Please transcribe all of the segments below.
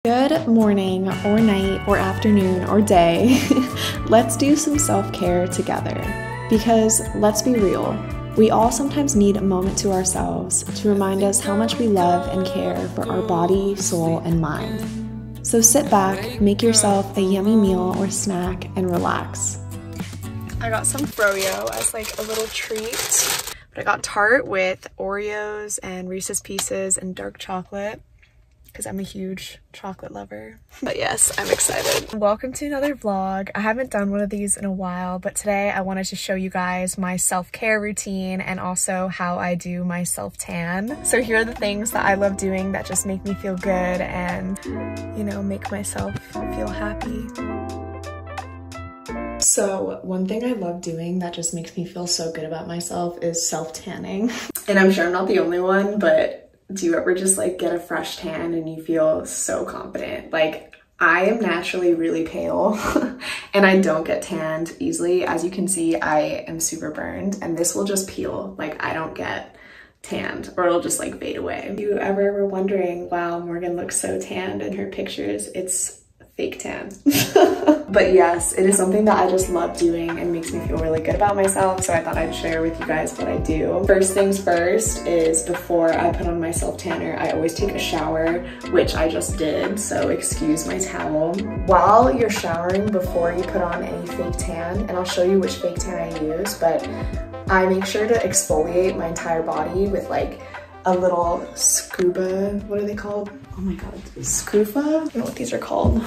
Good morning or night or afternoon or day. Let's do some self-care together because let's be real, we all sometimes need a moment to ourselves to remind us how much we love and care for our body, soul, and mind. So sit back, make yourself a yummy meal or snack, and relax. I got some froyo as like a little treat, but I got tart with Oreos and Reese's Pieces and dark chocolate, because I'm a huge chocolate lover. But yes, I'm excited. Welcome to another vlog. I haven't done one of these in a while, but today I wanted to show you guys my self-care routine and also how I do my self-tan. So here are the things that I love doing that just make me feel good and, you know, make myself feel happy. So one thing I love doing that just makes me feel so good about myself is self-tanning. And I'm sure I'm not the only one, but do you ever just like get a fresh tan and you feel so confident? Like, I am naturally really pale and I don't get tanned easily. As you can see, I am super burned and this will just peel. Like, I don't get tanned or it'll just like fade away. If you ever were wondering, wow, Morgan looks so tanned in her pictures, it's fake tan. But yes, it is something that I just love doing and makes me feel really good about myself, so I thought I'd share with you guys what I do. First things first is before I put on my self-tanner, I always take a shower, which I just did, so excuse my towel. While you're showering, before you put on any fake tan, and I'll show you which fake tan I use, but I make sure to exfoliate my entire body with like a little scuba, what are they called? Oh my god, scuba? I don't know what these are called.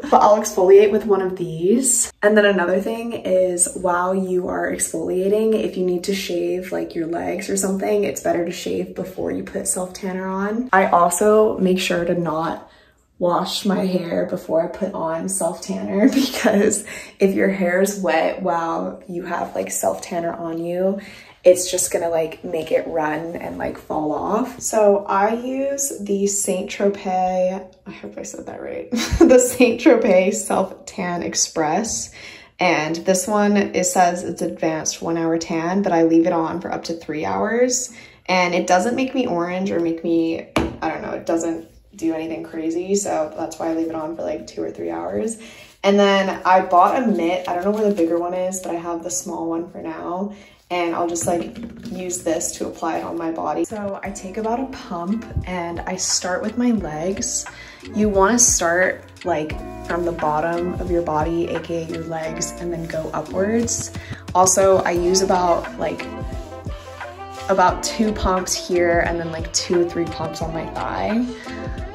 But I'll exfoliate with one of these. And then another thing is, while you are exfoliating, if you need to shave like your legs or something, it's better to shave before you put self-tanner on. I also make sure to not wash my hair before I put on self-tanner, because if your hair is wet while you have like self-tanner on you, it's just gonna like make it run and like fall off. So I use the Saint Tropez, I hope I said that right, the Saint Tropez Self Tan Express. And this one, it says it's advanced 1 hour tan, but I leave it on for up to 3 hours. And it doesn't make me orange or make me, I don't know, it doesn't do anything crazy. So that's why I leave it on for like 2 or 3 hours. And then I bought a mitt. I don't know where the bigger one is, but I have the small one for now. And I'll just like use this to apply it on my body. So I take about a pump and I start with my legs. You want to start like from the bottom of your body, aka your legs, and then go upwards. Also, I use about 2 pumps here and then like 2 or 3 pumps on my thigh.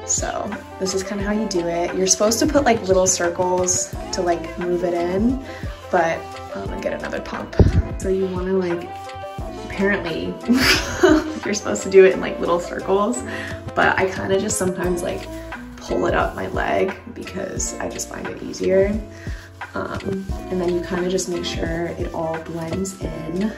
So this is kind of how you do it. You're supposed to put like little circles to like move it in, but I'm gonna get another pump. So you want to like, apparently you're supposed to do it in like little circles, but I kind of just sometimes like pull it up my leg because I just find it easier. And then you kind of just make sure it all blends in.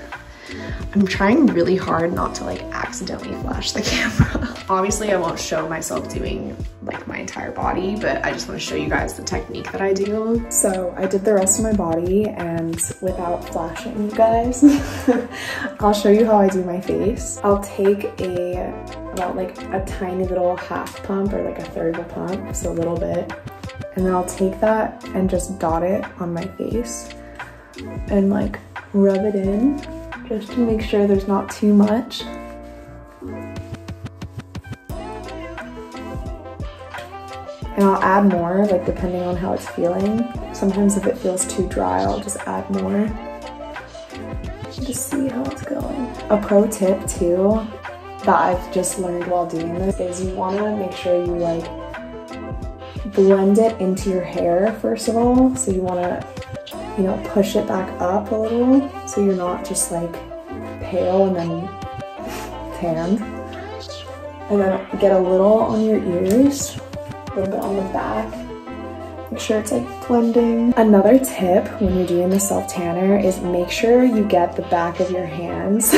I'm trying really hard not to like accidentally flash the camera. Obviously I won't show myself doing like my entire body, but I just want to show you guys the technique that I do. So I did the rest of my body, and without flashing you guys, I'll show you how I do my face. I'll take about like a tiny little half pump or like a third of a pump, so a little bit, and then I'll take that and just dot it on my face and like rub it in, just to make sure there's not too much. And I'll add more, like depending on how it's feeling. Sometimes if it feels too dry, I'll just add more. Just see how it's going. A pro tip too, that I've just learned while doing this, is you wanna make sure you like blend it into your hair first of all. So you wanna, you know, push it back up a little so you're not just like pale and then tanned. And then get a little on your ears, a little bit on the back. Make sure it's like blending. Another tip when you're doing the self-tanner is make sure you get the back of your hands.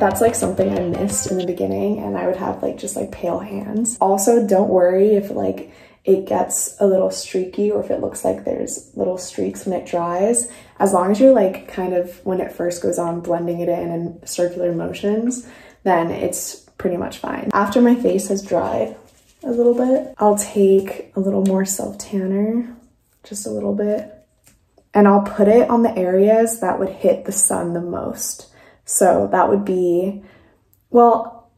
That's like something I missed in the beginning, and I would have like just like pale hands. Also, don't worry if like it gets a little streaky or if it looks like there's little streaks when it dries. As long as you're like kind of, when it first goes on, blending it in circular motions, then it's pretty much fine. After my face has dried, a little bit. I'll take a little more self-tanner, just a little bit, and I'll put it on the areas that would hit the sun the most. So that would be, well,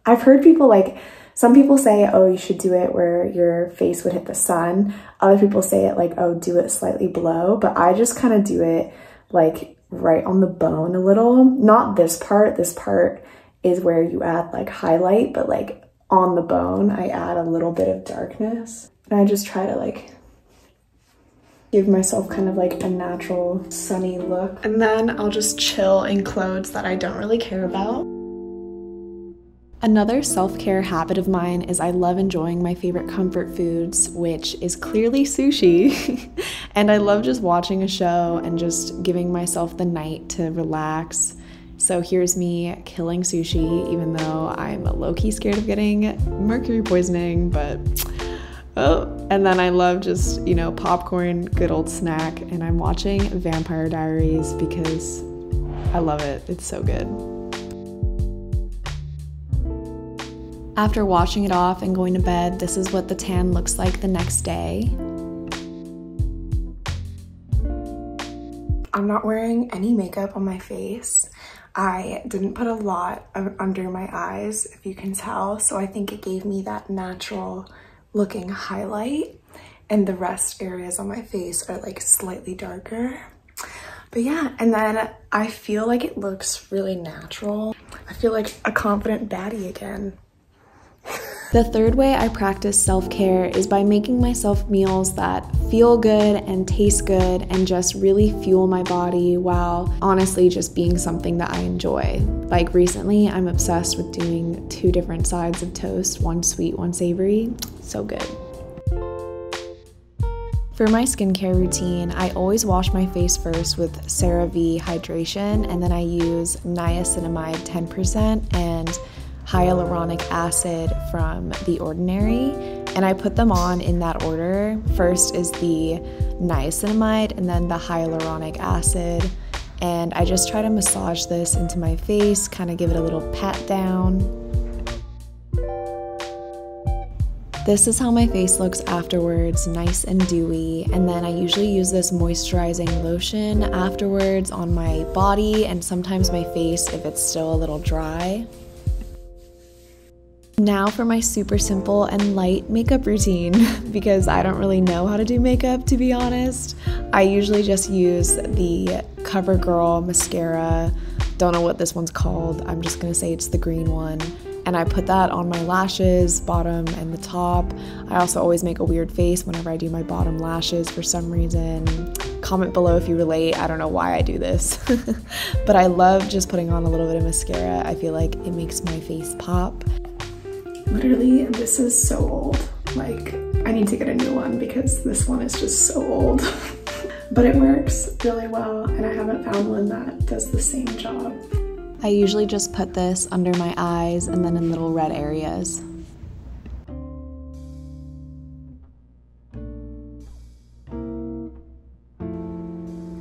I've heard people like, some people say, oh, you should do it where your face would hit the sun. Other people say it like, oh, do it slightly below. But I just kind of do it like right on the bone a little. Not this part. This part is where you add like highlight, but like on the bone, I add a little bit of darkness. And I just try to like give myself kind of like a natural sunny look. And then I'll just chill in clothes that I don't really care about. Another self-care habit of mine is I love enjoying my favorite comfort foods, which is clearly sushi. And I love just watching a show and just giving myself the night to relax. So here's me killing sushi, even though I'm low-key scared of getting mercury poisoning, but oh. And then I love just, you know, popcorn, good old snack, and I'm watching Vampire Diaries because I love it. It's so good. After washing it off and going to bed, this is what the tan looks like the next day. I'm not wearing any makeup on my face. I didn't put a lot under my eyes, if you can tell, so I think it gave me that natural looking highlight, and the rest areas on my face are like slightly darker. But yeah, and then I feel like it looks really natural. I feel like a confident baddie again. The third way I practice self-care is by making myself meals that feel good and taste good and just really fuel my body while honestly just being something that I enjoy. Like recently, I'm obsessed with doing 2 different sides of toast, one sweet, one savory. So good. For my skincare routine, I always wash my face first with CeraVe hydration, and then I use niacinamide 10% and hyaluronic acid from The Ordinary, and I put them on in that order. First is the niacinamide and then the hyaluronic acid, and I just try to massage this into my face, kind of give it a little pat down. This is how my face looks afterwards, nice and dewy, and then I usually use this moisturizing lotion afterwards on my body and sometimes my face if it's still a little dry. Now for my super simple and light makeup routine, because I don't really know how to do makeup, to be honest. I usually just use the CoverGirl mascara. Don't know what this one's called. I'm just gonna say it's the green one. And I put that on my lashes, bottom and the top. I also always make a weird face whenever I do my bottom lashes for some reason. Comment below if you relate. I don't know why I do this. But I love just putting on a little bit of mascara. I feel like it makes my face pop. Literally, this is so old. Like, I need to get a new one because this one is just so old. But it works really well, and I haven't found one that does the same job. I usually just put this under my eyes and then in little red areas.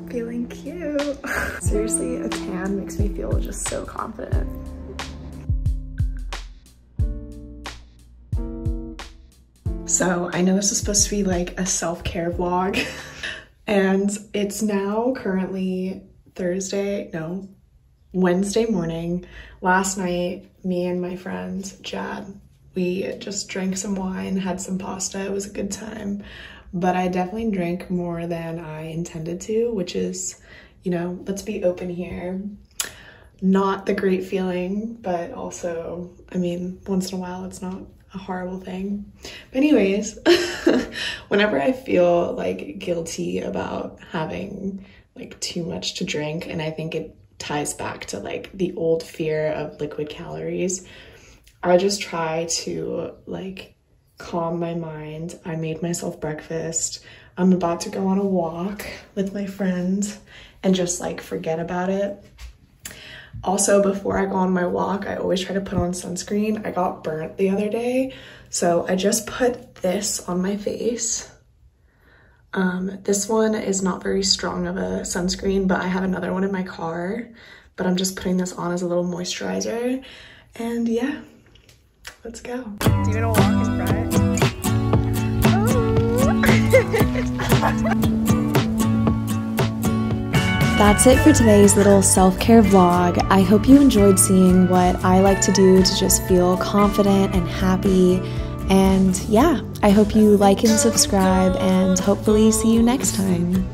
Feeling cute. Seriously, a tan makes me feel just so confident. So I know this is supposed to be like a self-care vlog and it's now currently Wednesday morning. Last night, me and my friend Jad, we just drank some wine, had some pasta. It was a good time, but I definitely drank more than I intended to, which is, you know, let's be open here. Not the great feeling, but also, I mean, once in a while, it's not a horrible thing. But anyways, whenever I feel like guilty about having like too much to drink, and I think it ties back to like the old fear of liquid calories, I just try to like calm my mind. I made myself breakfast. I'm about to go on a walk with my friend and just like forget about it. Also, before I go on my walk, I always try to put on sunscreen. I got burnt the other day, so I just put this on my face. This one is not very strong of a sunscreen, but I have another one in my car, but I'm just putting this on as a little moisturizer. And yeah, Let's go. Do you want to walk in front? That's it for today's little self-care vlog. I hope you enjoyed seeing what I like to do to just feel confident and happy. And yeah, I hope you like and subscribe, and hopefully see you next time.